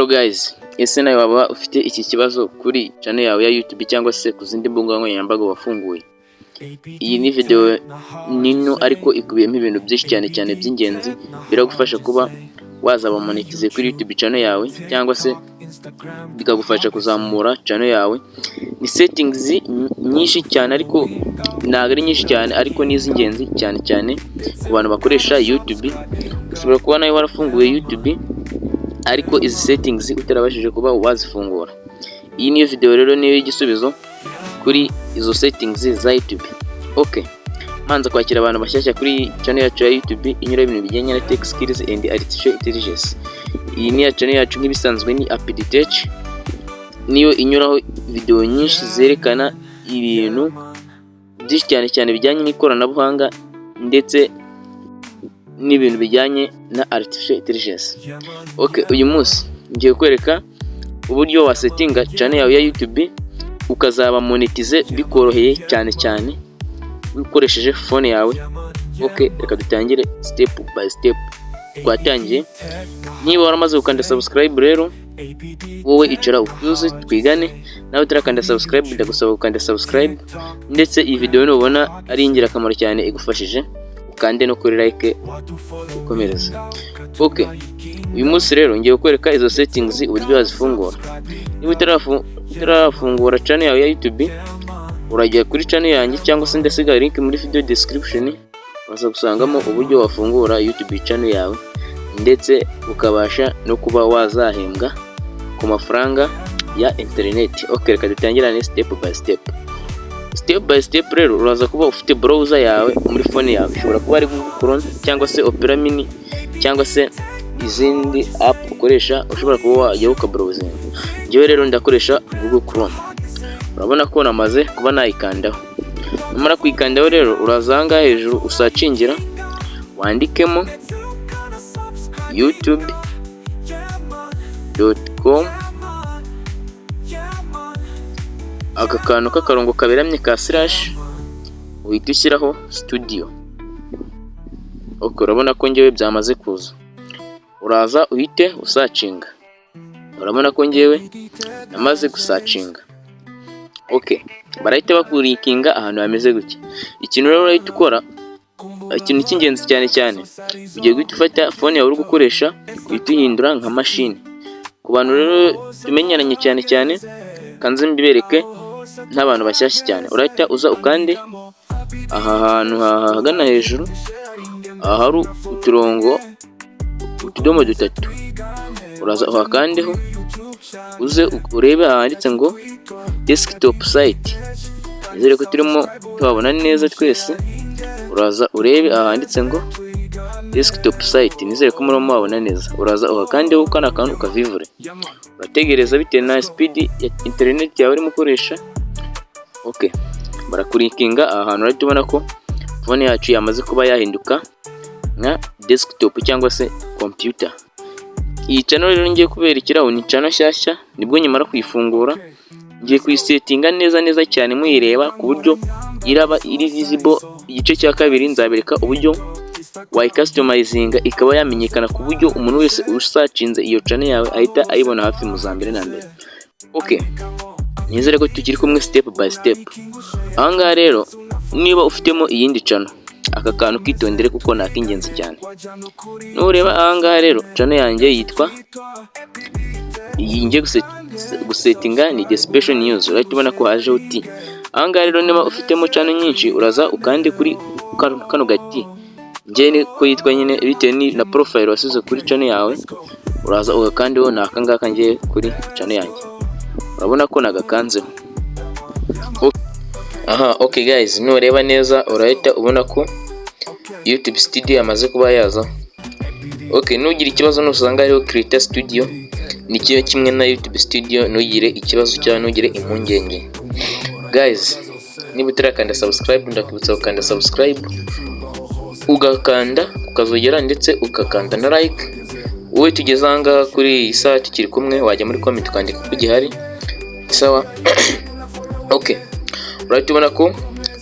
Hello guys, ese nawe waba ufite iki kibazo kuri channel yawe ya YouTube cyangwa se ku zindi mbuga nkoranyambaga wafunguye? Iyi ni video nino ariko ikubiyemo ibintu byinshi cyane by'ingenzi biragufasha kuba wazaba monetize kuri YouTube channel yawe cyangwa se bikagufasha kuzamura channel yawe. Ni settings nyinshi cyane ariko ntabwo ari nyinshi cyane ariko ni zingenzi cyane ku bantu bakoresha YouTube. Ushobora kuba nawe warafunguye YouTube ariko izi settings utarabashije kuba wazifungura. Iyi niyo video rero niyo igisubizo kuri izo settings za YouTube. Okay, manza kwakira abantu bashyashya kuri channel yacu ya YouTube inyura ibintu bijyanye na tech skills and artificial intelligence. Iyi ni ya channel yacu nk'ibisanzwe ni update, niyo inyuraho video nyinshi zerekana ibintu byinshi cyane bijyanye n'ikoranabuhanga ndetse n'ibintu bijyanye na artificial intelligence. Okay, uyu munsi ngiye kwereka uburyo wassettinga channel yawe ya YouTube ukazaba monetize bikoroheye cyane ukoresheje phone yawe. Okay, reka dutangire step by step. Twatangiye, niba waramaze gukanda subscribe rero wowe icara utuze twigane, nawe utarakanda subscribe ndagusaba gukanda subscribe, ndetse iyi video nubona ari ingirakamaro cyane igufashije ukande no kuri like ukomereza. Okay, uyu munsi rero ngiye kwereka izo settings uburyo wazifungura. Niba utarafungura channel yawe ya YouTube urajya kuri channel yanjye cyangwa se ndasiga link muri video description, waza gusangamo uburyo wafungura YouTube channel yawe ndetse ukabasha no kuba wazahembwa ku mafaranga ya internet. Okay, reka dutangirane step by step. Rero uraza kuba ufite browser yawe muri phone yawe, ushobora kuba ari Google Chrome cyangwa se Opera Mini cyangwa se izindi app ukoresha, ushobora kuba wajya ukabrowsing. Njyewe rero ndakoresha Google Chrome. Urabona ko namaze kuba nayikandaho. Numara kuyikandaho rero uraza hanga hejuru usacingira wandikemo youtube.com, aka kantu k'akarongo kaberamye ka slash uhita ushyiraho studio. Okay, urabona ko njyewe byamaze kuza. Uraza uhite usacinga. Urabona ko njyewe namaze gusacinga. Okay, barahita bakurikinga ahantu hameze gutya. Ikintu rero urahita ukora, ikintu cy'ingenzi cyane ugiye guhita ufata phone yawe uri gukoresha uhita uhindura nka machine. Ku bantu rero tumenyeranye cyane kanze mbibereke n'abantu bashyashya cyane. Urahita uza ukande aha hantu hagana hejuru ahari uturongo utudomo dutatu, uraza uhakandeho uze urebe ahanditse ngo desktop site. Nizere ko turimo tubabona neza twese. Uraza urebe ahanditse ngo desktop site, nizere ko murimo mubabona neza. Uraza uhakandeho kana kantu ukavivure, urategereza bitewe na speed ya internet yawe urimo ukoresha. Okay, barakurikinga ahantu urahita ubona ko phone yacu yamaze kuba yahinduka nka desktop cyangwa se computer. Iyi channel rero ngiye kuberekeraho ni channel shyashya, nibwo nyamara kuyifungura ngiye kuyisettinga neza cyane muyireba ku buryo iraba iri visible. Igice cya kabiri nzabereka uburyo wayicustomizinga ikaba yamenyekana ku buryo umuntu wese usacinze iyo channel yawe ahita ayibona hafi mu zambere na mbere. Okay, nizere ko tukiri kumwe step by step. Ahangaha rero niba ufitemo iyindi channel, aka kantu kitondere kuko nakingenzi cyane. Nureba ahangaha rero channel yanjye yitwa yinje gusettinga ni the special news. Urahita ubona ko haje uti. Ahangaha rero niba ufitemo channel nyinshi uraza ukande kuri kano gati njye ko yitwa nyine bitewe na profile wasize kuri channel yawe. Uraza ugakandeho nakangaka ngiye kuri channel yanjye. Urabona ko nagakanzeho. Okay guys, nureba neza urahita ubona ko YouTube studio yamaze kuba yaza. Okay, nugira ikibazo nusanga hariho Creator Studio ni kimwe na YouTube Studio, nugire ikibazo cyangwa nugire impungenge. Guys, niba utarakanda subscribe ndakwibutsa gukanda subscribe, ugakanda ukazogera ndetse ukakanda na like. Wowe tugeze hanga kuri iyi saa tukiri kumwe wajya muri comment ukandika ko gihari sawa. Okay, urahita ubona ko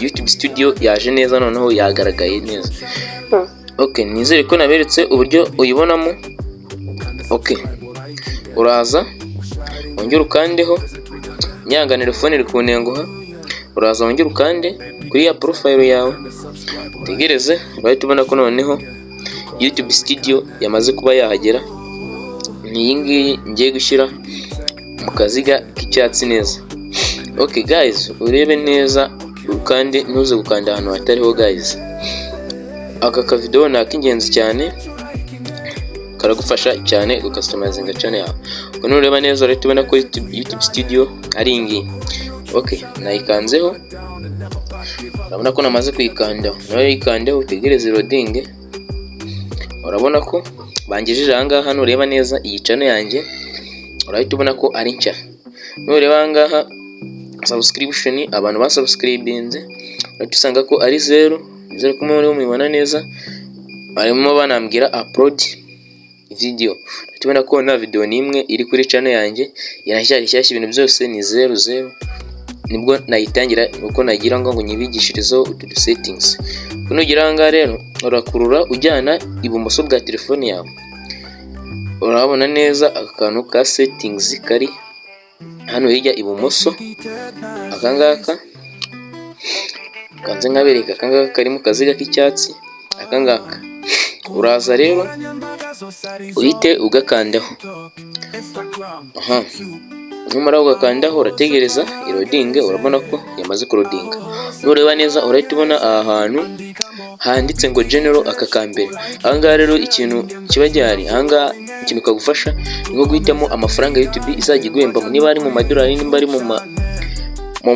YouTube Studio yaje neza, noneho yagaragaye neza. Okay, nizere ko naberetse uburyo uyibonamo. Okay, uraza wongera ukandeho, nyanganira phone iri kunenguha, uraza wongera ukande kuri ya profile yawe, tegereze urahita ubona ko noneho YouTube studio yamaze kuba yahagera. Ni iyi ngiyi ngiye gushyira mu kaziga k'icyatsi neza. Okay guys, urebe neza ukande, ntuze gukanda ahantu hatariho guys. Aka video ni ak'ingenzi cyane, karagufasha cyane gucustomizinga channel yawe. Kuno ureba neza urahita ubona ko YouTube studio ari ingi. Okay, nayikanzeho, urabona ko namaze kuyikandaho. Nawe yikandeho utegereze loading. Urabona ko bangejeje aha ngaha. Hano ureba neza iyi channel yanjye, urahita ubona ko ari nshya. Nureba aha ngaha subscription, abantu basubscribinze urahita usanga ko ari 0 kumwe muri mubibona neza. Barimo banambwira upload video, tubona ko nta video nimwe iri kuri channel yanjye, irashyari shyashya, ibintu byose ni 00. Nibwo nayitangira uko nagira ngo nyibigishirizo utu settings. Kunugira anga rero urakurura ujyana ibumoso bwa telefone yawe, urabona neza akantu ka settings kari hano hirya ibumoso. Akangaka kanze ngabereka, akangaka kari mu kaziga k'icyatsi. Akangaka uraza rero uhite ugakandaho. Numara ugakandaho urategereza loading. Urabona ko yamaze kuloadinga. Nureba neza urahita ubona aha hantu handitse ngo general akakambere. Aha ngaha rero ikintu kiba gihari, aha ngaha ikintu kagufasha ni nko guhitamo amafaranga YouTube izajya iguhemba, niba ari mu madolari, nimba ari mu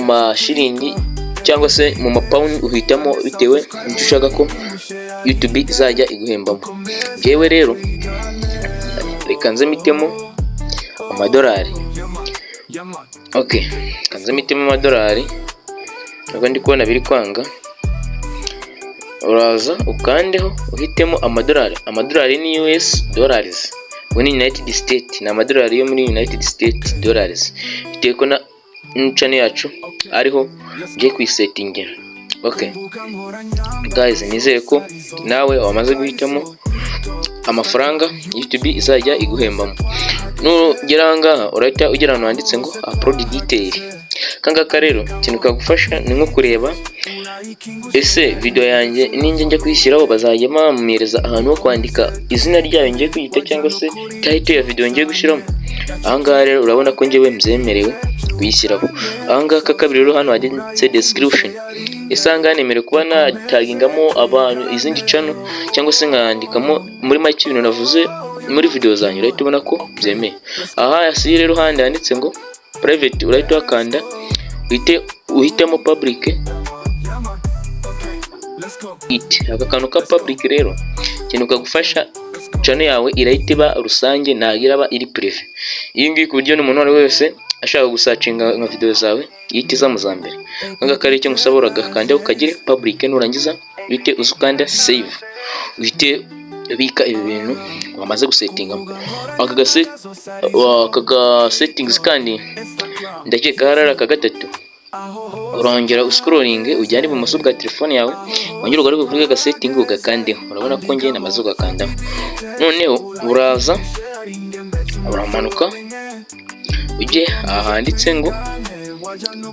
mashiringi cyangwa se mu mapound, uhitamo bitewe n'icyo ushaka ko YouTube izajya iguhembamo. Jewe rero reka nze mitemo amadolari. Okay, kanze mitemo amadolari. Ntabwo ndi kubona biri kwanga. Uraza ukandeho uhitemo amadolari. Amadolari ni US dollars, ni United States, na amadolari yo muri United States dollars. Bitewe ko na channel yacu ariho ngiye kuyisettingira. Okay guys, nizeye ko nawe wamaze guhitamo amafaranga YouTube izajya iguhembamo. Nugera ngaha urahita ugera ahantu handitse ngo upload detail. Kangaka rero ikintu kagufasha ni nko kureba ese video yanjye ninjye njya kuyishyiraho bazajya bamumereza ahantu ho kwandika izina ryayo ngiye kuyita cyangwa se title ya video ngiye gushyiramo. Aha ngaha rero urabona ko njyewe mzemerewe kuyishyiraho. Aha ngaha kabiri rero hano handitse description. Isanga nemerewe kuba na tagingamo abantu izindi channel cyangwa se nkandikamo muri make ibintu navuze muri video zanyu. Urahita ubona ko byemeye. Aha hasi rero handi handitse ngo private, urahita wakanda uhitemo public. Aka kantu ka public rero ikintu kagufasha channel yawe irahita iba rusange, ntagira aba iri prive. Iyi ngiyi ku buryo n'umuntu wari wese ashaka gusacinga nka video zawe yihita iza mu zambere. Kangaka rero cyo ngusaba uragakanda ukagire public, nurangiza uhite uzukanda save, uhite bika ibi bintu wamaze gusettingamo. Aka settings kandi ndakeka harara aka gatatu. Urongera uscrolling ujyane ibumoso bwa telefone yawe, wongera ugaruke kuri aka setting ugakandeho. Urabona ko ngiye namaze ugakandaho. Noneho uraza uramanuka ujye ahanditse ngo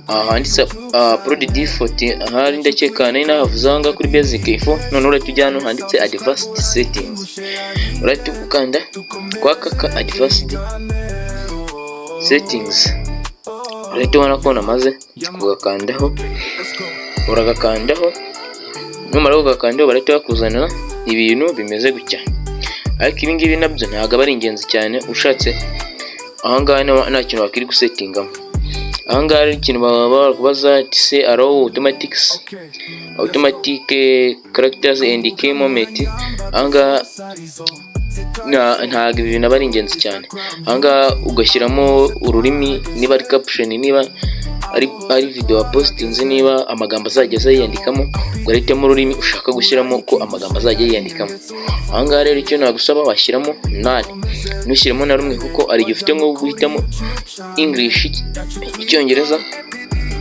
ahanditse upload default. Ahari ndakeka nari navuzanga kuri basic info. None urahita ujyana handitse advanced settings, urahita ukanda kwaka advanced settings. Urahita ubona ko namaze kugakandaho. Uragakandaho, numara kugakandaho barahita bakuzanira ibintu bimeze gutya. Ariko ibi ngibi nabyo ntabwo ari ingenzi cyane. Ushatse aha ngaha nta kintu wakiri gusettingamo. Aha ngaha ari ikintu baba bakubaza se allow automatic characters and key moment. Aha ngaha ntabwo ibi bintu aba ari ingenzi cyane. Aha ngaha ugashyiramo ururimi, niba ari caption, niba ari video postinze, niba amagambo azajya azayandikamo ugahitamo ururimi ushaka gushyiramo ko amagambo azajya yandikamo. Aha ngaha rero icyo nagusaba washyiramo none nushyiramo na rumwe, kuko ari gifite nko guhitamo English, Icyongereza,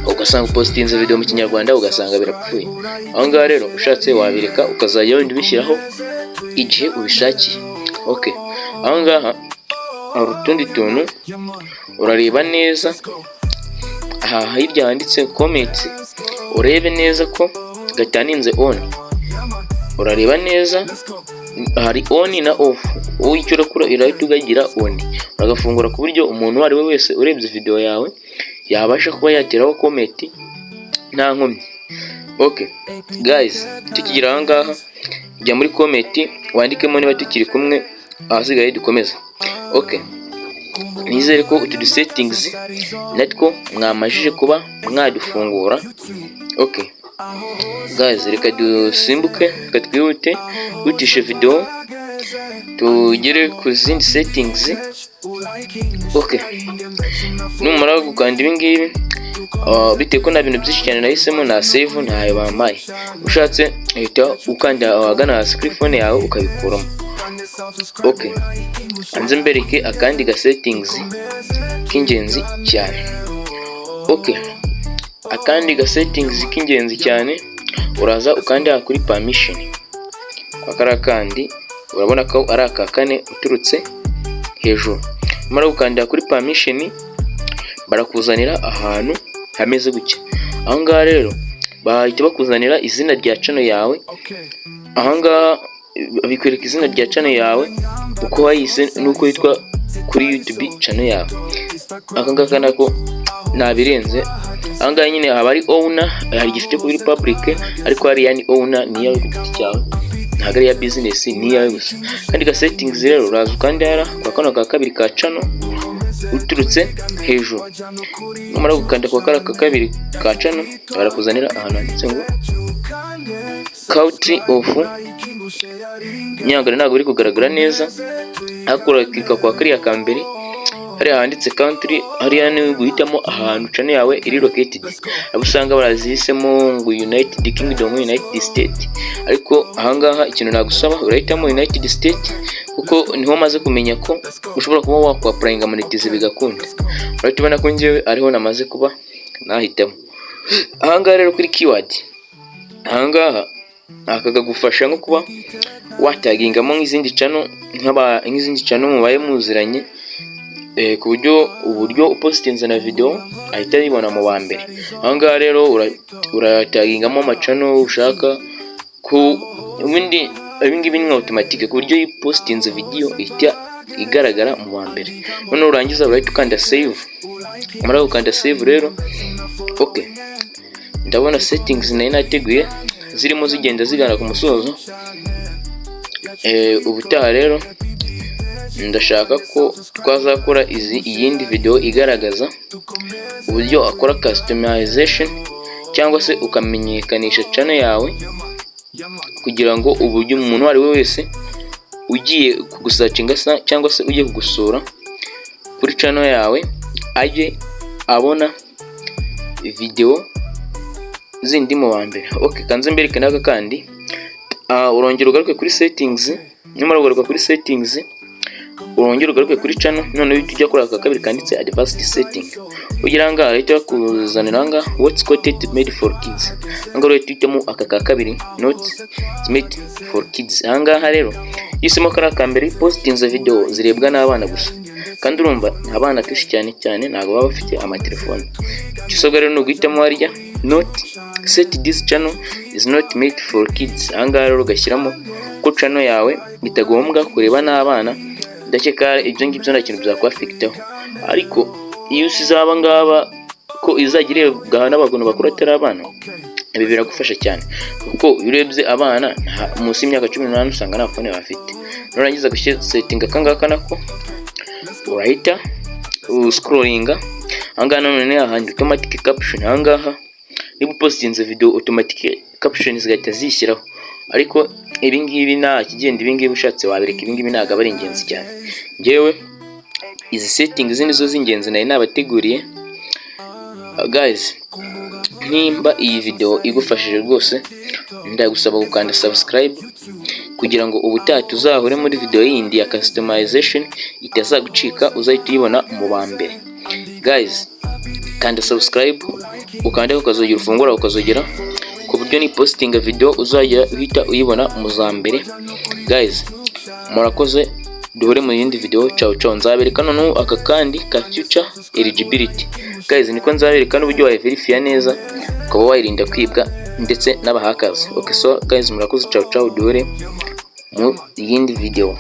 ugasanga postinze video mu Kinyarwanda ugasanga birapfuye. Aha ngaha rero ushatse wabireka ukazajya wenda ubishyiraho igihe ubishakiye. Okay, aha ngaha hari utundi tuntu urareba neza aha hirya handitse comments, urebe neza ko gataninze on, urareba neza hari on na off, icyo urakora irahita ugagira on, uragafungura ku buryo umuntu wari we wese urebye video yawe yabasha kuba yateraho comment nta nkomyi. Okay guys, tukigira aha ngaha jya muri comment wandikemo niba tukiri kumwe, ahasigaye dukomeza. Okay, nizere ko utu settings natwo mwamajije kuba mwadufungura. Okay guys, reka dusimbuke twihute utishe video tugere ku zindi settings. Okay, numara gukanda ibi ngibi bite ko na bintu byinshi cyane nahisemo na save ntayo bamaye, ushatse uhita ukanda ahagana hasi kuri phone yawe ukabikuramo. Okay, anze mbereke akandi ga settings k'ingenzi cyane. Okay, akandi ga settings k'ingenzi cyane uraza ukanda kuri permission. Akara kandi urabona ko ari aka kane uturutse hejuru. Mara ukanda kuri permission barakuzanira ahantu hameze gutya. Aha ngaha rero bahita bakuzanira izina rya channel yawe. Aha ngaha bikwereka izina rya channel yawe uko wayise nuko yitwa kuri YouTube channel yawe. Aka ngaka nako nabirenze. Aha ngaha nyine haba ari owner, hari gifite kuri public, ariko hari yani owner niyo ku giti cyawe, ntabwo ari ya business niyo gusa. Kandi ga settings rero uraza ukandara kwa kano ka kabiri ka channel uturutse hejuru. Numara gukanda kwa kara ka kabiri ka channel barakuzanira ahantu handitse ngo country of nyangara, ntabwo biri kugaragara neza, akora klika kwa kariya ka mbere hari handitse country, hari yani guhitamo ahantu channel yawe iri located. Abusanga barazihisemo ngo United Kingdom, United States, ariko aha ngaha ikintu nagusaba urahitamo United States kuko niho maze kumenya ko ushobora kuba wakwapplyinga monetize bigakunda. Urahita ubona ko njyewe ariho namaze kuba nahitamo. Aha ngaha rero kuri keyword, aha ngaha akagufasha nko kuba watagingamo nk'izindi channel, nk'izindi channel mubaye muziranye, ku uburyo upostinze na video ahita yibona mu ba mbere. Aha ngaha rero uratagingamo ama channel ushaka ku ibindi ngibi ni automatic, ku buryo postinze video ihita igaragara mu ba mbere. None urangiza urahita ukanda save. Mara ukanda save rero, okay, ndabona settings nayo nateguye zirimo zigenda zigana ku musozo. Ubutaha rero ndashaka ko twazakora iyindi video igaragaza uburyo akora customization cyangwa se ukamenyekanisha channel yawe, kugira ngo uburyo umuntu wari we wese ugiye kugusacinga cyangwa se ugiye kugusura kuri channel yawe ajye abona video zindi mu bambere. Okay, kanze mbereke naka kandi urongera ugaruke kuri settings. Nyuma ugaruka kuri settings urongera ugaruke kuri channel, none tujya kuri aka kabiri kanditse advanced setting. Ugira nga leta kuzanira nga what's content made for kids. Anga rero tuhitamo aka ka kabiri not made for kids. Anga rero yisemo kara kambere postinze video zirebwa n'abana gusa, kandi urumva abana kenshi cyane ntago baba bafite amatelefone. Kisoga rero no guhitamo harya not set this channel is not made for kids. Anga rero gashyiramo ko channel yawe bitagombwa kureba n'abana. Ndakeka ibyo ngibyo nta kintu byakwafectaho, ariko iyo usizaba ngaba ko izagire gahana n'abantu bakuru atari abana, ibi biragufasha cyane kuko urebye abana munsi y'imyaka 18 usanga nta phone bafite. Nurangiza gushyira setting akangaka nako urahita scrollinga. Anga none ahandi automatic caption. Angaha niba postinze video automatic captions zigahita zishyiraho, ariko ibi ngibi nta kigenda, ibi ngibi ushatse wabireka, ibi ngibi ntago ari ingenzi cyane. Ngewe izi settings nizo z'ingenzi nayo nabateguriye. Guys, nimba iyi video igufashije rwose ndagusaba gukanda subscribe kugira ngo ubutaha tuzahure muri video yindi ya customization itazagucika, uzahita uyibona mu ba mbere. Guys, kanda subscribe ukanda ukazogera ufungura ukazogera ku buryo ni postinga video uzajya uhita uyibona mu za mbere. Guys, murakoze duhure mu yindi video. Ciao nzabereka noneho aka kandi ka future eligibility guys, niko nzabereka n'uburyo wa verify neza ukaba wayirinda kwibwa ndetse n'abahakazi. Okay, so guys, murakoze. Ciao duhure mu yindi video.